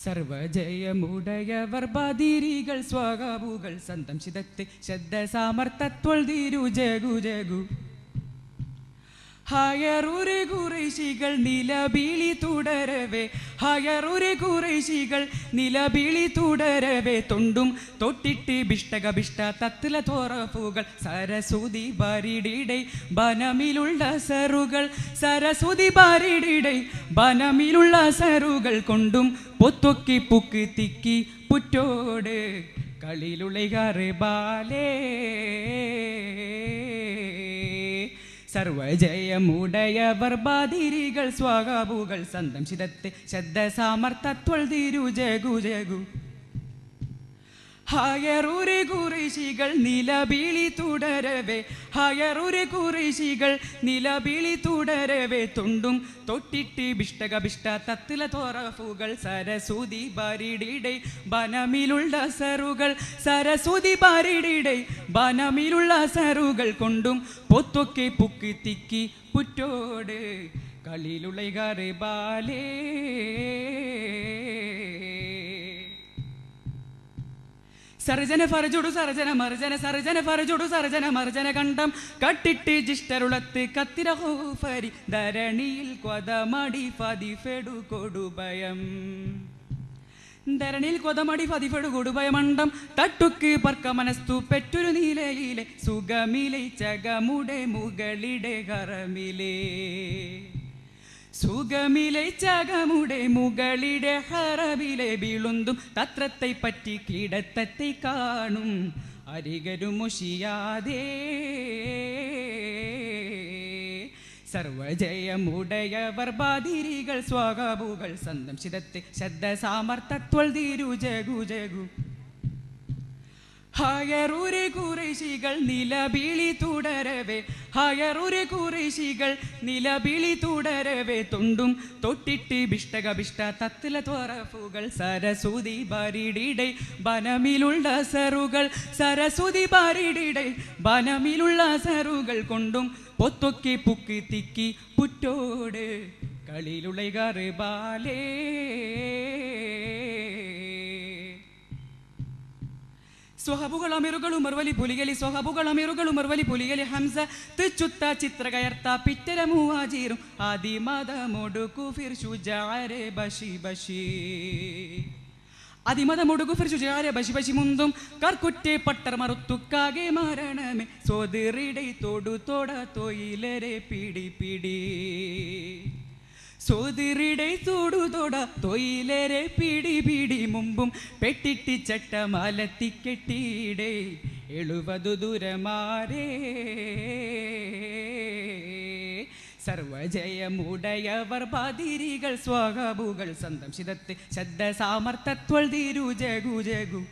സർവജയമുടയവർ ബദിരികൾ സ്വാഗാബുകൾ സന്തം ചിതത്തെ ശബ്ദ സാമർത്ഥ്യത്വൾ തീരു ജഗു ജഗു ഹയറുരെ കുറേശികൾ നിലവിളി തുടരവേ ഹയറുരെ കുറേശികൾ നിലവിളി തുടരവേ തൊണ്ടും തൊട്ടിട്ട് ബിഷ്ടക ബിഷ്ട തത്തില തോറപ്പുകൾ സരസ്വതി ബാരിടിടെ ബനമിലുള്ള സറുകൾ സരസ്വതി ബാരിടിടെ ബനമിലുള്ള സറുകൾ കൊണ്ടും പൊത്തൊക്കി പുക്ക് തിക്കി പുറ്റോട് കളിലുളൈകാറ് ബാലേ സർവജയമുടയവർ ബദിരികൾ സ്വാഗാബുകൾ സന്തം ചിതത്തെ ശബ്ദ സാമർത്ഥ്യത്വൾ തീരു ജഗു ജഗു ഹയറുരെ കുറേശികൾ നിലവിളി തുടരവേ ഹയറുരെ കുറേശികൾ നിലവിളി തുടരവേ തൊണ്ടും തൊട്ടിട്ട് ബിഷ്ടക ബിഷ്ട തത്തില തോറഫുകൾ സരസ്വതി ബാരിടിടെ ബനമിലുള്ള സറുകൾ സരസ്വതി ബാരിടിടെ ബനമിലുള്ള സറുകൾ കൊണ്ടും പൊത്തൊക്കെ പുക്ക് തിക്കി പുറ്റോട് കളിലുളൈകാറ് ബാലേ സർജന ഫർജുടു സർജന മർജന സർജന ഫർജുടു സർജന മർജന കണ്ടം കട്ടിട്ട് ജിഷ്ടരുളത്ത് കത്തിരഹോഫരി ധരണിയിൽ കൊതമടി ഫതിഫെടു കൊടുഭയം ധരണിയിൽ കൊതമടി ഫതിഫെടു കൊടുഭയമണ്ടം തട്ടുക്ക് പർക്ക മനസ്തു പെറ്റൊരു നീലയിലെ സുഖമിലെ ചകമുടെ മുകളിടെ കറമിലേ സുഖമിലെ ചകമുടെ മുകളിടെ ഹറവിലെ വീളുന്തും തത്രത്തെ പറ്റി കീടത്തത്തെ കാണും അരികരും മുഷിയാതെ സർവജയമുടയവർ ബദിരികൾ സ്വാഗാബുകൾ സന്തം ചിതത്തെ ശബ്ദ സാമർത്ഥ്യത്വൾ തീരു ജഗു ജഗു ഹയറുരെ കുറേശികൾ നിലവിളി തുടരവേ ഹയറുരെ കുറേശികൾ നിലവിളി തുടരവേ തൊണ്ടും തൊട്ടിട്ട് ബിഷ്ടക ബിഷ്ട തത്തില തോറഫുകൾ സരസ്വതി ബാരിടിടെ ബനമിലുള്ള സറുകൾ സരസ്വതി ബാരിടിടെ ബനമിലുള്ള സറുകൾ കൊണ്ടും പൊത്തൊക്കെ പുക്ക് തിക്കി പുറ്റോട് കളിലുളൈകാറ് ബാലേ സ്വഹബുകളമിറുകളും മറുവലി പുലികലി സ്വഹബുകളമിറുകളും മറുവലി പുലികലി ഹംസ തിച്ചുത്ത ചിത്രകയർത്ത പിറ്റര മൂവാജീറും ആദിമതമൊടു കുഫിർ ശുജാരെ ബഷി ബഷി ആദിമതമൊടു കുഫിർ ശുജാരെ ബഷി ബഷി മുന്തും കർക്കുറ്റെ പട്ടർ മറുത്തുക്കാകെ മരണമേ സോദറിടൈ തൊടു തൊട തൊയിലരെ പിടി പിടി സോദറിടൈ തൊടു തൊട തൊയിലരെ പിടി പിടി മുമ്പും പെട്ടിട്ടി ചട്ടമാലത്തി കെട്ടിയിടേ 70 ദൂരമാരേ സർവജയമുടയവർ ബദിരികൾ സ്വാഗാബുകൾ സന്തം ചിതത്തെ ശബ്ദ സാമർത്ഥ്യത്വൾ തീരു ജഗു ജഗു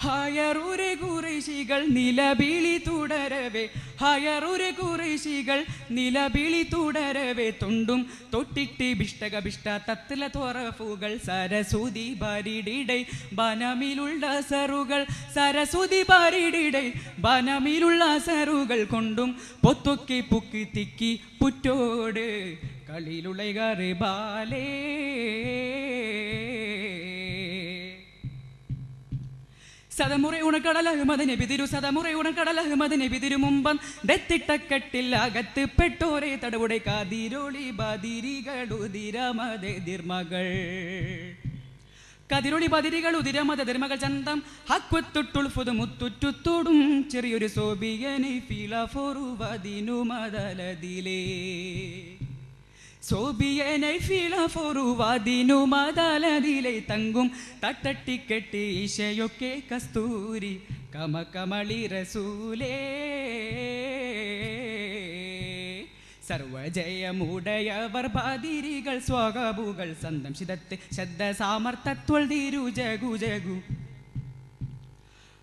ഹയറുരെ കുറേശികൾ നിലവിളി തുടരവേ ഹയറുരെ കുറേശികൾ നിലവിളി തുടരവേ തൊണ്ടും തൊട്ടിട്ട് ബിഷ്ടക ബിഷ്ട തത്തില തോറഫുകൾ സരസ്വതി ബാരിടിടെ ബനമിലുള്ള സറുകൾ സരസ്വതി ബാരിടിടെ ബനമിലുള്ള സറുകൾ കൊണ്ടും പൊത്തൊക്കെ പുക്ക് തിക്കി പുറ്റോട് കളിലുളൈകാറ് ബാലേ സദമുറ ഉണക്കടൽ അഹമ്മദ് നബി തിരു സദമുറ ഉണക്കടൽ അഹമ്മദ് നബി തിരു മുമ്പം ദത്തിട്ടക്കെട്ടിൽ അകത്ത് പെട്ടോരെ തടവുടെ കാതിരോളി ബദിരികളുതിരമതിർമകൾ കതിരൊളി ബദിരികളുതിരമതിർമകൾ ചന്തം ഹക്കുത്തുട്ടുൾഫുത് മുത്തുറ്റുത്തോടും ചെറിയൊരു സോബിയനെ ഫിലഫോറുവതിനു മദലതിലേ സോബിയനെ ഫിലഫോറുവതിനു മദലതിലെ തങ്കും തട്ടട്ടിക്കെട്ടി ഈശയൊക്കെ കസ്തൂരി കമകമളി റസൂലേ സർവജയമുടയവർ ബദിരികൾ സ്വാഗാബുകൾ സന്തം ചിതത്തെ ശബ്ദ സാമർത്ഥ്യത്വൾ തീരു ജഗു ജഗു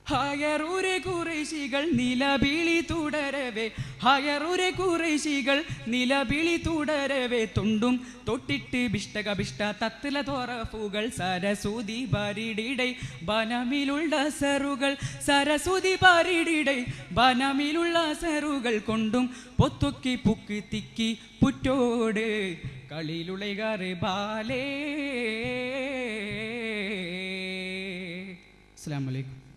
ഹയറുരെ കുറേശികൾ നിലവിളി തുടരവേ ഹയറുരെ കുറേശികൾ നിലവിളി തുടരവേ തൊണ്ടും തൊട്ടിട്ട് ബിഷ്ടക ബിഷ്ട തത്തില തോറഫുകൾ സരസ്വതി ബാരിടിടെ ബനമിലുള്ള സറുകൾ സരസ്വതി ബാരിടിടെ ബനമിലുള്ള സറുകൾ കൊണ്ടും പൊത്തൊക്കി പുക്ക് തിക്കി പുറ്റോട് കളിലുളൈകാറ് ബാലേ. അസ്സലാമു അലൈക്കും.